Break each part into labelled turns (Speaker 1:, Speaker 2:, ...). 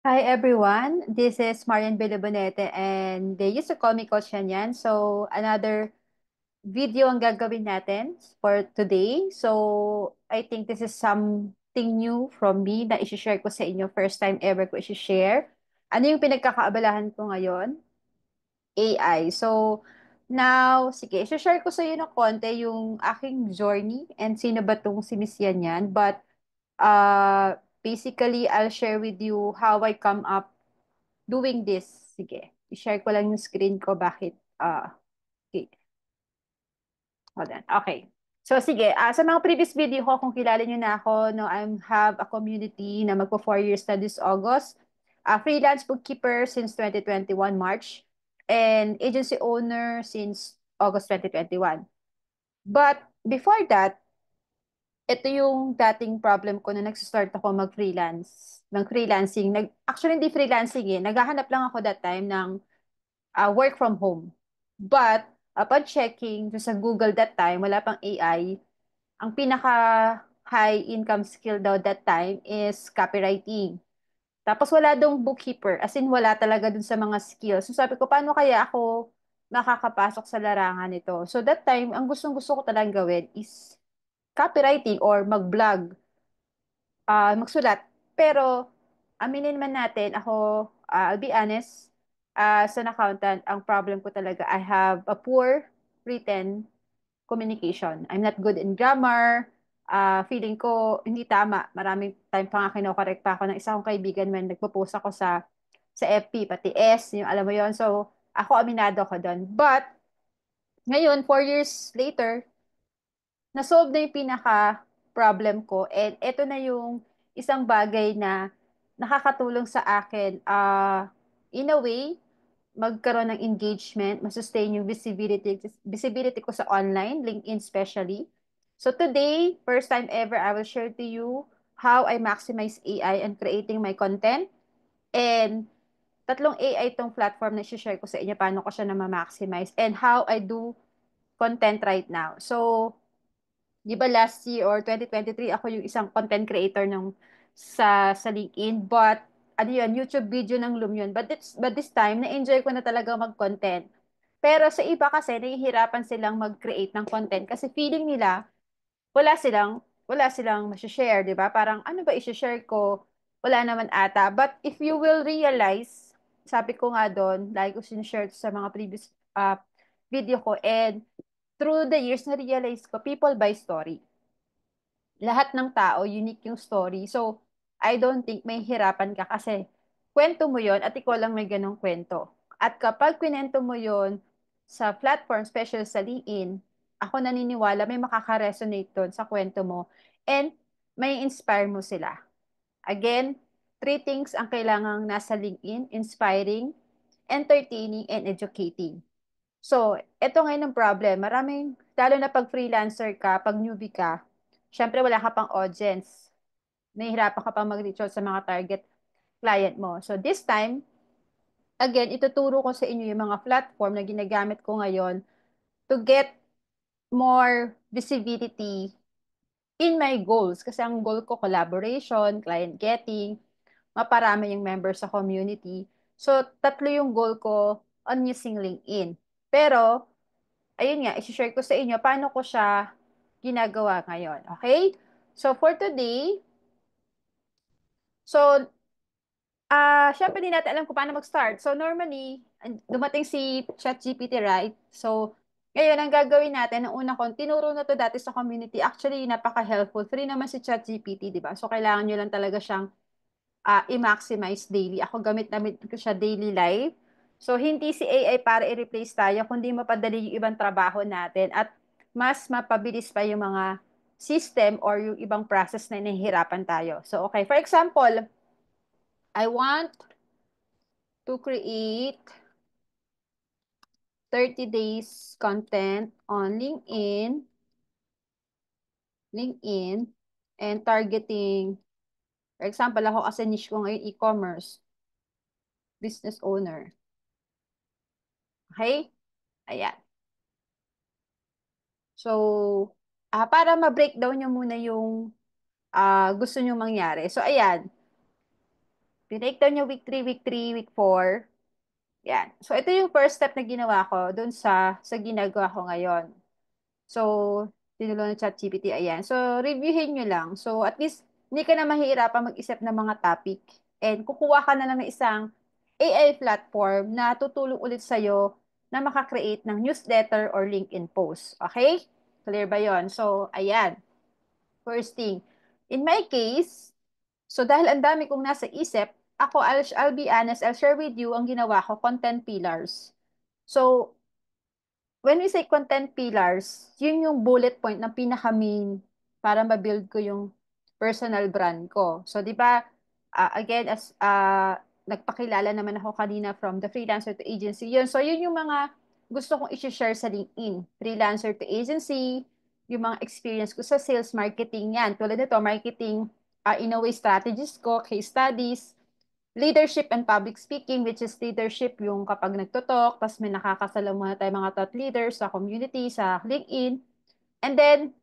Speaker 1: Hi everyone, this is Marian Belobonete and they used to call me Coach Yan Yan. So another video ang gagawin natin for today. So I think this is something new from me na isi-share ko sa inyo. First time ever ko isi-share. Ano yung pinagkakaabalahan ko ngayon? AI. So now, sige, isi-share ko sa inyo ng konti yung aking journey and sino ba tong si Miss Yan Yan. But basically, I'll share with you how I come up doing this. Sige, i-share ko lang yung screen ko bakit. Okay, hold on. Okay. So sige, sa mga previous video ko, kung kilala nyo na ako, no, I have a community na magpo 4 years na this August. Freelance bookkeeper since 2021 March and agency owner since August 2021. But before that, ito yung dating problem ko na nag-start ako mag-freelance, ng freelancing. Actually, hindi freelancing eh. Naghahanap lang ako that time ng work from home. But upon checking sa Google that time, wala pang AI, ang pinaka high income skill daw that time is copywriting. Tapos wala dong bookkeeper, as in wala talaga dun sa mga skills. So sabi ko, paano kaya ako makakapasok sa larangan nito? So that time, ang gustong-gusto ko talagang gawin is copywriting or mag-blog, magsulat. Pero, aminin man natin, ako, I'll be honest, as an accountant, ang problem ko talaga, I have a poor written communication. I'm not good in grammar. Feeling ko, hindi tama. Maraming time pa nga kinokorek pa ako ng isa kong kaibigan when nagpo-post ako sa FB, pati S, yung alam mo yon. So, ako aminado ko doon. But, ngayon, 4 years later, na-solve na yung pinaka-problem ko. And ito na yung isang bagay na nakakatulong sa akin. In a way, magkaroon ng engagement, masustain yung visibility ko sa online, LinkedIn especially. So today, first time ever, I will share to you how I maximize AI and creating my content. And tatlong AI itong platform na share ko sa inyo, paano ko siya na ma-maximize and how I do content right now. So, di ba last year or 2023 ako yung isang content creator sa LinkedIn, but ano yun, YouTube video ng Loom yun. But this time na-enjoy ko na talaga mag-content. Pero sa iba kasi nahihirapan silang mag-create ng content kasi feeling nila wala silang ma-share, di ba? Parang ano ba i-share ko? Wala naman ata. But if you will realize, sabi ko nga doon, lagi ko sinishare sa mga previous video ko, and through the years na-realize ko, people buy story. Lahat ng tao, unique yung story. So, I don't think may hirapan ka kasi kwento mo yon at ikaw lang may ganong kwento. At kapag kwento mo yon sa platform, special sa LinkedIn, ako naniniwala may makaka-resonate doon sa kwento mo and may inspire mo sila. Again, three things ang kailangang nasa LinkedIn: inspiring, entertaining, and educating. So, ito ngayon ang problem. Maraming, lalo na pag freelancer ka, pag newbie ka, syempre wala ka pang audience. Nahihirapan ka pang mag-reach out sa mga target client mo. So, this time, again, ituturo ko sa inyo yung mga platform na ginagamit ko ngayon to get more visibility in my goals. Kasi ang goal ko, collaboration, client getting, maparami yung members sa community. So, tatlo yung goal ko on using LinkedIn. Pero, ayun nga, isi-share ko sa inyo paano ko siya ginagawa ngayon. Okay? So, for today, so, syempre din natin alam kung paano mag-start. So, normally, dumating si ChatGPT, right? So, ngayon, ang gagawin natin, ang una ko, tinuro na to dati sa community. Actually, napaka-helpful. Free naman si ChatGPT, di ba? So, kailangan nyo lang talaga siyang i-maximize daily. Ako gamit ko siya daily life. So, hindi si AI para i-replace tayo, kundi mapadali yung ibang trabaho natin at mas mapabilis pa yung mga system or yung ibang process na nahihirapan tayo. So, okay. For example, I want to create 30 days content on LinkedIn, and targeting, for example, ako kasi niche ko ngayon e-commerce, business owner. Okay? Ayan. So, para ma-breakdown nyo muna yung gusto nyo mangyari. So, ayan. Binbreakdown niya week 3, week 3, week 4. Yan. So, ito yung first step na ginawa ko dun sa ginagawa ko ngayon. So, tinulungan ng ChatGPT, ayan. So, reviewin nyo lang. So, at least, hindi ka na mahihirapan mag-isip ng mga topic. And kukuha ka na lang ng isang AI platform na tutulong ulit sa'yo na makakreate ng newsletter or LinkedIn post. Okay? Clear ba yon? So, ayan. First thing. In my case, so dahil ang dami kong nasa isip, I'll be honest, I'll share with you ang ginawa ko, content pillars. So, when we say content pillars, yun yung bullet point na pinaka-main para ma-build ko yung personal brand ko. So, di ba, again, as nagpakilala naman ako kanina from the freelancer to agency, yun. So, yun yung mga gusto kong i-share sa LinkedIn. Freelancer to agency, yung mga experience ko sa sales marketing yan. Tulad nito, marketing in a way strategies ko, case studies, leadership and public speaking, which is leadership yung kapag nagtutok, tapos may nakakasalamuha tayo mga thought leaders sa community, sa LinkedIn. And then,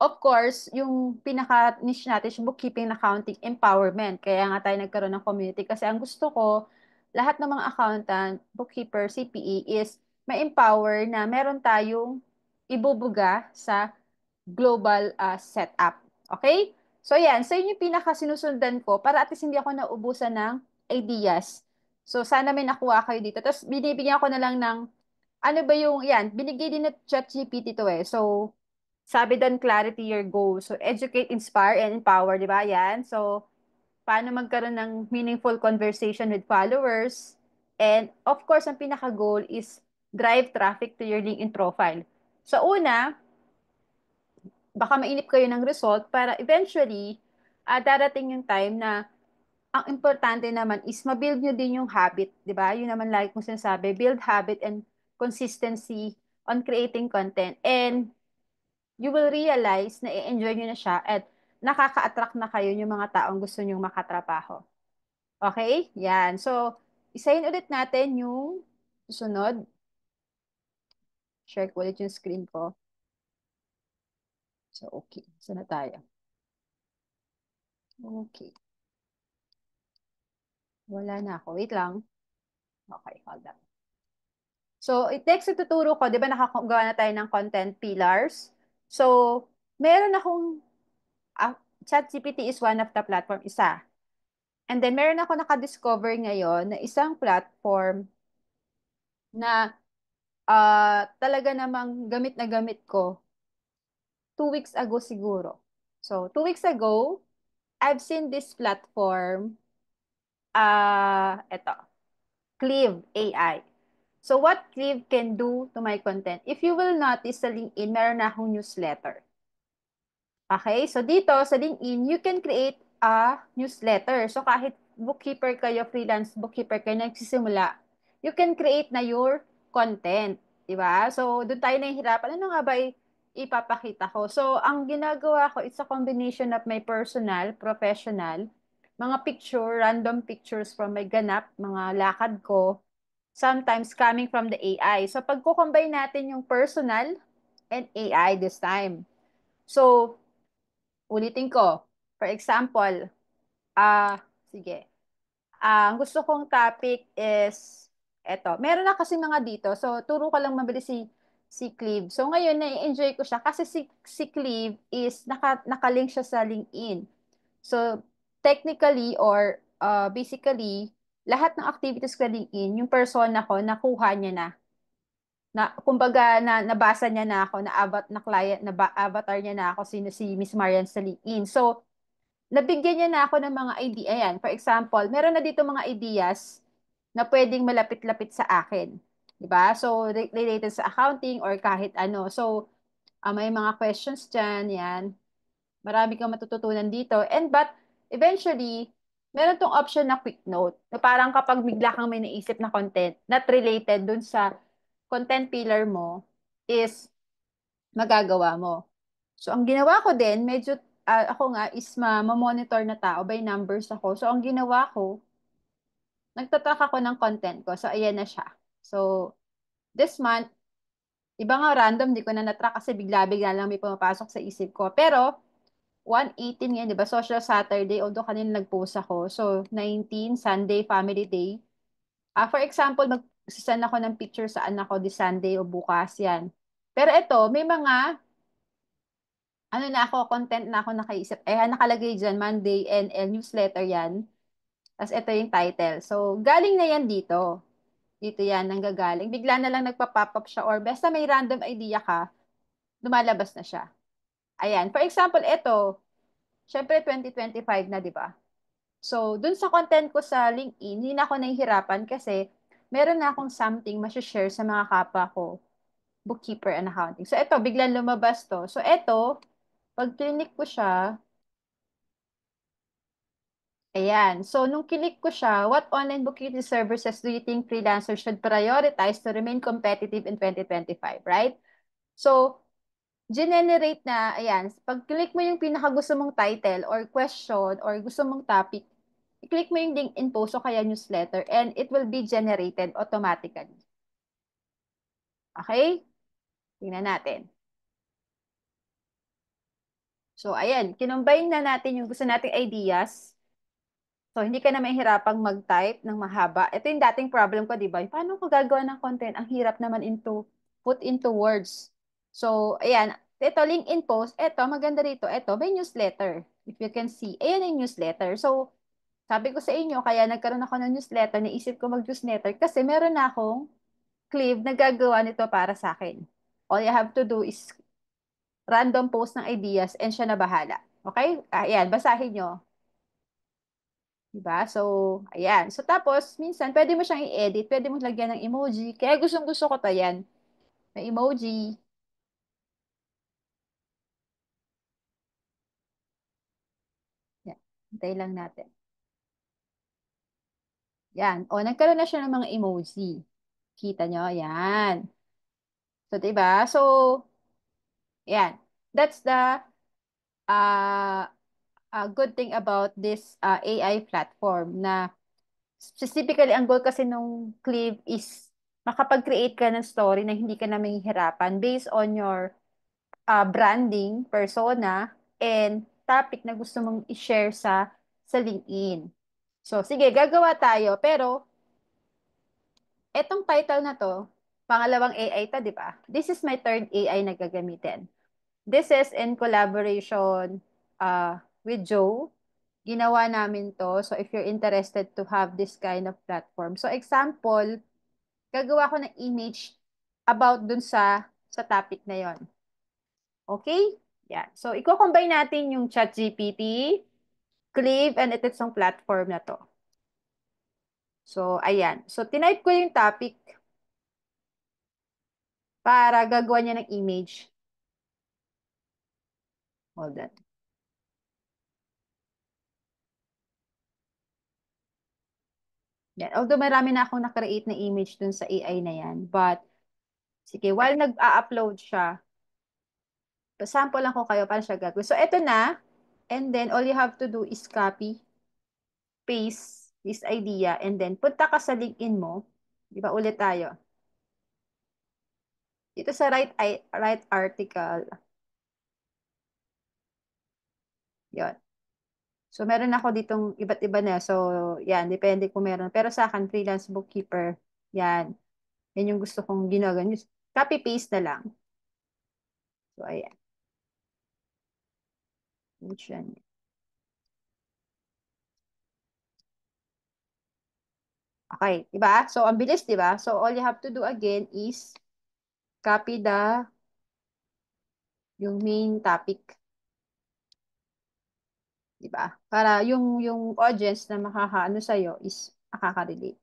Speaker 1: of course, yung pinaka-niche natin is bookkeeping, accounting, empowerment. Kaya nga tayo nagkaroon ng community. Kasi ang gusto ko, lahat ng mga accountant, bookkeeper, CPE is ma-empower na meron tayong ibubuga sa global setup. Okay? So yan, so yun yung pinaka-sinusundan ko para at least hindi ako naubusan ng ideas. So sana may nakuha kayo dito. Tapos binibigyan ko na lang ng ano ba yung, yan, binigay din na ChatGPT to eh. So, sabi doon, clarity your goal. So, educate, inspire, and empower, di ba? Yan. So, paano magkaroon ng meaningful conversation with followers. And, of course, ang pinaka-goal is drive traffic to your LinkedIn profile. So, una, baka mainip kayo ng result para eventually, darating yung time na ang importante naman is ma-build nyo din yung habit, di ba? Yun naman like kung sinasabi, build habit and consistency on creating content. And you will realize na i-enjoy nyo na siya at nakaka-attract na kayo yung mga taong gusto nyong makatrabaho. Okay? Yan. So, isahin ulit natin yung susunod. Share ko ulit yung screen ko. So, okay. Saan na tayo? Okay. Wala na ako. Wait lang. Okay, hold on. So, next ituturo ko, di ba nakagawa na tayo ng content pillars? So, meron akong, ChatGPT is one of the platform, isa. And then, meron ako nakadiscover ngayon na isang platform na talaga namang gamit na gamit ko 2 weeks ago siguro. So, 2 weeks ago, I've seen this platform, eto, Cleave AI. So, what Cleave can do to my content? If you will notice sa LinkedIn, meron na akong newsletter. Okay, so dito sa LinkedIn, you can create a newsletter. So kahit bookkeeper kayo, freelance bookkeeper kayo, nagsisimula, you can create na your content. Diba? So doon tayo nahihirapan. Ano nga ba ipapakita ko? So ang ginagawa ko, it's a combination of my personal, professional, mga picture, random pictures from my ganap, mga lakad ko, sometimes coming from the AI. So pag combine natin yung personal and AI this time. So, ulitin ko. For example, sige. Ang gusto kong topic is, eto. Meron na kasi mga dito. So, turo ko lang mabilis si Cleve. So, ngayon, na-enjoy ko siya kasi si Cleve is nakalink siya sa LinkedIn. So, technically or basically, lahat ng activities ko sa LinkedIn, yung persona ko, nakuha niya na kumbaga nabasa niya na ako na client avatar niya na ako si Miss Marian sa LinkedIn. So nabigyan niya na ako ng mga idea. Ayan, for example, meron na dito mga ideas na pwedeng malapit-lapit sa akin. 'Di ba? So related sa accounting or kahit ano. So may mga questions diyan, 'yan. Marami kang matututunan dito. And but eventually meron tong option na quick note. Na parang kapag bigla kang may naisip na content not related dun sa content pillar mo is magagawa mo. So, ang ginawa ko din, medyo ako nga is ma-monitor na tao by numbers ako. So, ang ginawa ko, nagtatrack ako ng content ko. So, ayan na siya. So, this month, iba nga random, di ko na natrack kasi bigla-bigla lang may pumapasok sa isip ko. Pero, 1/18 ngayon, di ba? Social Saturday, although kanina nag-post ako. So, 19, Sunday, Family Day. For example, mag-send ako ng picture sa anak ko this Sunday o bukas yan. Pero ito, may mga, ano na ako, content na ako nakaisip. Nakalagay dyan, Monday, NL, newsletter yan. Tapos ito yung title. So, galing na yan dito. Dito yan, nanggagaling. Bigla na lang nagpa-pop up siya or basta may random idea ka, lumalabas na siya. Ayan. For example, ito, syempre 2025 na, di ba? So, dun sa content ko sa LinkedIn, hindi na ako nahihirapan kasi meron na akong something share sa mga kapwa ko, bookkeeper and accounting. So, ito, biglang lumabas to. So, ito, pag clinic ko siya, ayan. So, nung kilik ko siya, what online bookkeeping services do you think freelancers should prioritize to remain competitive in 2025, right? So, generate na, ayan, pag click mo yung pinaka gusto mong title or question or gusto mong topic, i-click mo yung LinkedIn post o kaya newsletter and it will be generated automatically. Okay? Tingnan natin. So, ayan, kinumbine na natin yung gusto nating ideas. So, hindi ka na mahihirapang mag-type ng mahaba. Ito yung dating problem ko, di ba? Paano ko gagawa ng content? Ang hirap naman put into words. So, ayan. Ito, LinkedIn post. Ito, maganda rito. Ito, may newsletter. If you can see. Ayan yung newsletter. So, sabi ko sa inyo, kaya nagkaroon ako ng newsletter, naisip ko mag-newsletter kasi meron na akong clip na gagawa nito para sa akin. All you have to do is random post ng ideas and siya na bahala. Okay? Ayan, basahin nyo. Diba? So, ayan. So, tapos, minsan, pwede mo siyang i-edit, pwede mo lagyan ng emoji. Kaya gustong-gusto ko to yan. May emoji. Yan. Hintay lang natin. Yan. O, nagkaroon na siya ng mga emoji. Kita nyo? Yan. So, diba? So, yan. That's the uh, good thing about this AI platform na specifically, ang goal kasi nung Clip is makapag-create ka ng story na hindi ka na mahihirapan based on your branding, persona, and topic na gusto mong i-share sa LinkedIn. So, sige, gagawa tayo. Pero, etong title na to, pangalawang AI to, di ba? This is my third AI na gagamitin. This is in collaboration with Joe. Ginawa namin to. So, if you're interested to have this kind of platform. So, example, gagawa ko ng image about dun sa topic na yon. Okay? Yeah. So, i-combine natin yung ChatGPT, Clive, and itong platform na to. So, ayan. So, tinype ko yung topic para gagawa niya ng image. Hold on. Yan. Although marami na akong na-create na image dun sa AI na yan. But, sige, while nag-a-upload siya, sample lang ko kayo para siya gagawin. So, eto na. And then, all you have to do is copy, paste this idea, and then punta ka sa LinkedIn mo. Di ba, ulit tayo. Dito sa right article. Yon. So, meron ako ditong iba't iba na. So, yan, depende kung meron. Pero sa akin, freelance bookkeeper, yan. Yan yung gusto kong ginagawa. Copy-paste na lang. So, ayan. Yan. Okay, diba? So, ang bilis, diba? So, all you have to do again is copy yung main topic. Diba? Para yung audience na makakaano sa'yo is makaka-relate.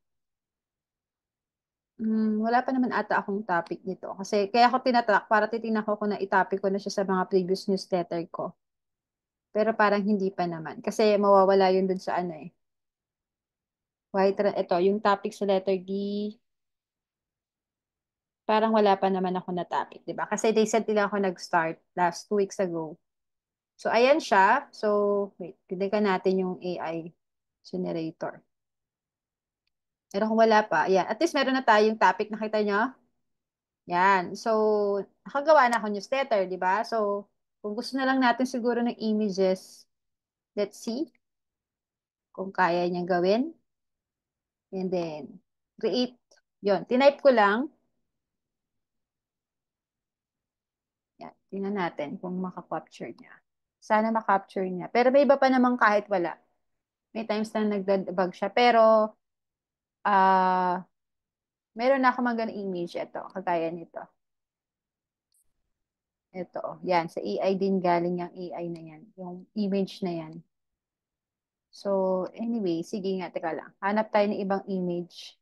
Speaker 1: Wala pa naman ata akong topic nito. Kasi kaya ako tinatrack para titingnan ko kung na-topic ko na siya sa mga previous newsletter ko. Pero parang hindi pa naman. Kasi mawawala yun dun sa ano eh. Ito, yung topic sa letter D, parang wala pa naman ako na topic, di ba? Kasi recently lang ako nag-start last 2 weeks ago. So, ayan siya. So, wait, tignan natin yung AI generator. Pero kung wala pa, ayan. At least meron na tayong topic, nakita nyo? Yan. So, nakagawa na ako newsletter, di ba? So, Kung gusto na lang natin siguro ng images, let's see kung kaya niya gawin. And then, create. Yon, tinype ko lang. Yan, tingnan natin kung maka-capture niya. Sana ma-capture niya. Pero may iba pa naman kahit wala. May times na nagdadabag siya. Pero, meron na ako magandang image. Ito, kagaya nito. Ito, yan. Sa AI din galing yung AI na yan. Yung image na yan. So, anyway, sige nga, teka lang. Hanap tayo ng ibang image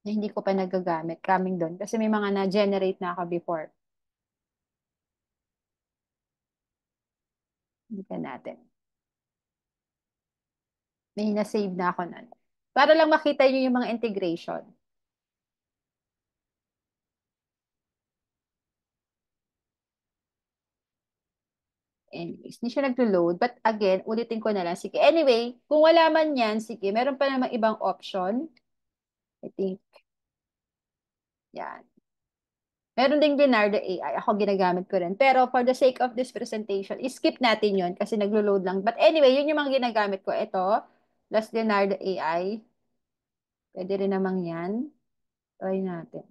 Speaker 1: na hindi ko pa nagagamit coming doon. Kasi may mga na-generate na ako before. Hindi ka natin. May na-save na ako nun. Para lang makita nyo yung mga integration. Anyways, hindi siya naglo-load. But again, ulitin ko na lang. Sige. Anyway, kung wala man yan, sige, meron pa namang ibang option. I think, yan. Meron ding Leonardo AI. Ako ginagamit ko rin. Pero for the sake of this presentation, skip natin yon kasi naglo-load lang. But anyway, yun yung mga ginagamit ko. Ito, plus Leonardo AI. Pwede rin namang yan. Try natin.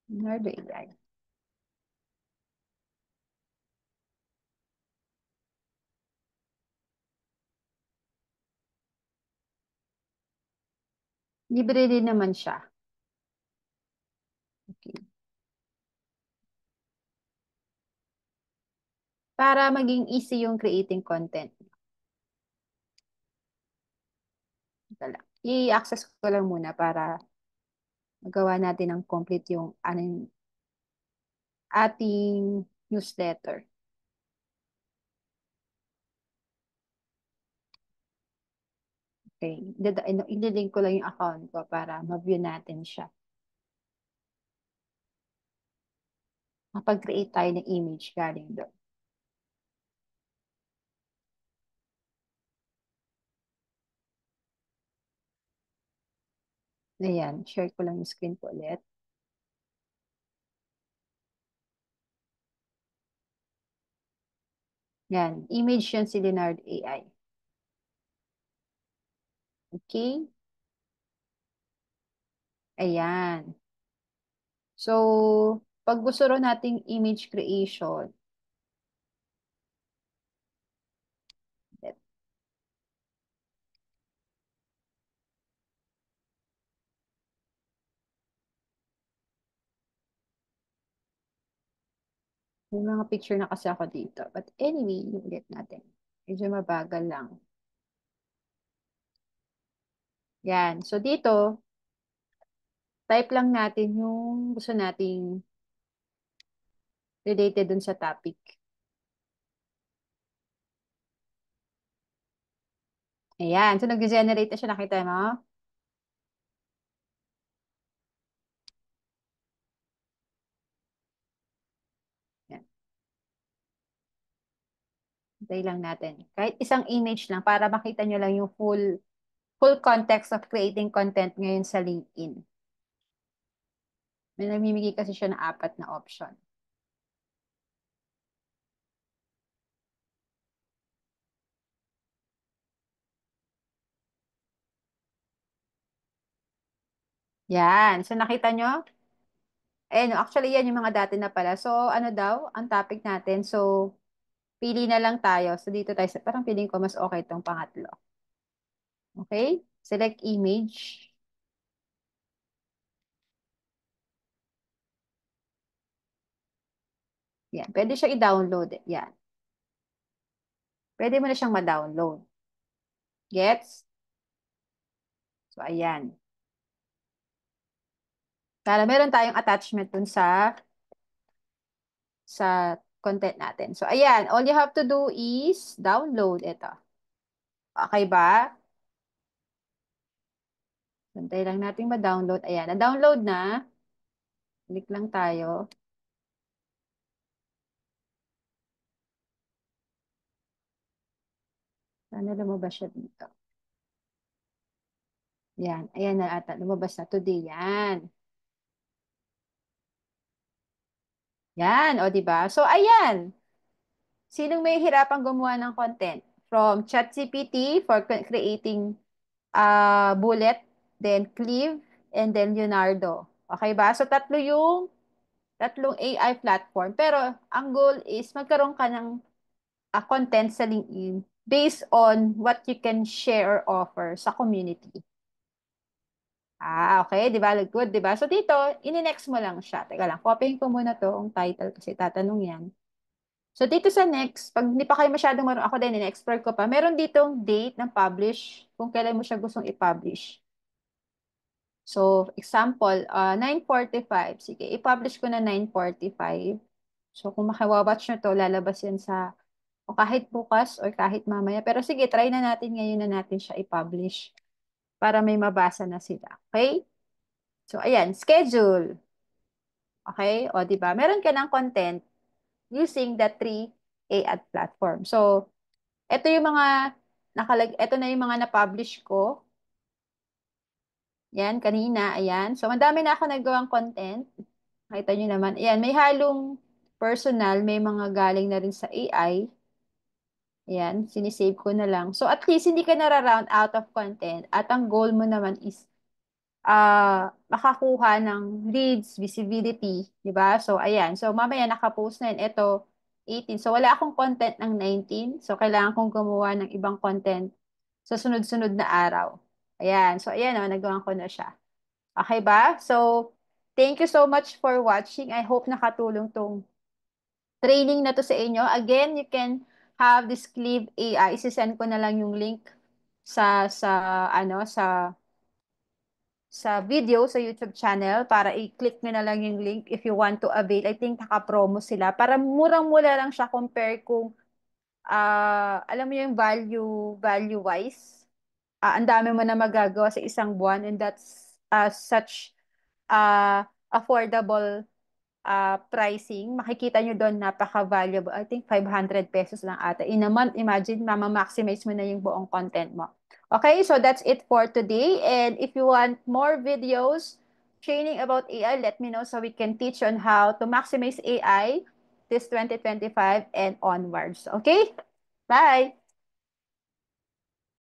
Speaker 1: Leonardo AI. Libre din naman siya. Okay. Para maging easy yung creating content. Ito lang. I-access ko lang muna para magawa natin ng complete yung ano, yung ating newsletter. Okay. Ililink ko lang yung account ko para ma-view natin siya. Mapag-create tayo ng image galing doon. Ayan, share ko lang yung screen ko ulit. Yan, image yan si Leonard AI. Okay? Ayan. So, pag gusto ro nating image creation, may mga picture na kasi ako dito. But anyway, ulit natin. Medyo mabagal lang. Yan. So, dito, type lang natin yung gusto nating related dun sa topic. Ayan. So, nag-generate na siya. Nakita mo? Yan. Hintay lang natin. Kahit isang image lang para makita nyo lang yung full context of creating content ngayon sa LinkedIn. May namimigay kasi siya ng apat na option. Yan. So, nakita nyo? Eh, no, actually, yan yung mga dati na pala. So, ano daw, ang topic natin. So, pili na lang tayo. So, dito tayo. Parang feeling ko mas okay itong pangatlo. Okay? Select image. Yan. Pwede siya i-download. Yan. Pwede mo na siyang ma-download. Gets? So, ayan. Para meron tayong attachment dun sa content natin. So, ayan. All you have to do is download ito. Okay ba? Santay lang natin ma-download. Ayan. Na-download na. Click lang tayo. Sana lumabas siya dito. Yan. Ayan na ata. Lumabas na today. Yan. Yan, o di ba? So, ayan. Sinong may hirapang gumawa ng content? From ChatGPT for creating Bullet, then Cleave, and then Leonardo. Okay ba? So, tatlong AI platform. Pero, ang goal is magkaroon ka ng content sa LinkedIn based on what you can share or offer sa community. Okay, di ba? Good, di ba? So, dito, ini-next mo lang siya. Teka lang, copying ko muna to, ang title kasi tatanong yan. So, dito sa next, pag hindi pa kayo masyadong marunong, ako din, in-explore ko pa, meron ditong date ng publish, kung kailan mo siya gustong i-publish. So, example, 9:45. Sige, i-publish ko na 9:45. So, kung makiwawatch nyo to, lalabas yan sa, o kahit bukas or kahit mamaya. Pero sige, try na natin ngayon na natin siya i-publish para may mabasa na sila. Okay? So, ayan, schedule. Okay? O, di ba? Meron ka ng content using the three AI platform. So, ito yung mga ito na yung mga na-publish ko. Yan, kanina, ayan. So, madami na ako nagawang content. Nakita nyo naman. Ayan, may halong personal, may mga galing na rin sa AI. Ayan, sinisave ko na lang. So, at least, hindi ka nara-round out of content. At ang goal mo naman is makakuha ng leads, visibility, di ba? So, ayan. So, mamaya nakapost na yun. Ito, 18. So, wala akong content ng 19. So, kailangan kong gumawa ng ibang content sa sunod-sunod na araw. Ayan. So, ayan o, nagawa ko na siya. Okay ba? So, thank you so much for watching. I hope nakatulong tong training na to sa inyo. Again, you can have this Clive AI. Isisend ko na lang yung link sa video sa YouTube channel para i-click nyo na lang yung link if you want to avail. I think naka-promo sila. Para murang-mura lang siya compare kung alam mo yung value-wise. Ang dami mo na magagawa sa isang buwan and that's such affordable pricing. Makikita nyo doon napaka-valuable. I think 500 pesos lang ata. In a month, imagine, mama-maximize mo na yung buong content mo. Okay, so that's it for today. And if you want more videos training about AI, let me know so we can teach on how to maximize AI this 2025 and onwards. Okay? Bye!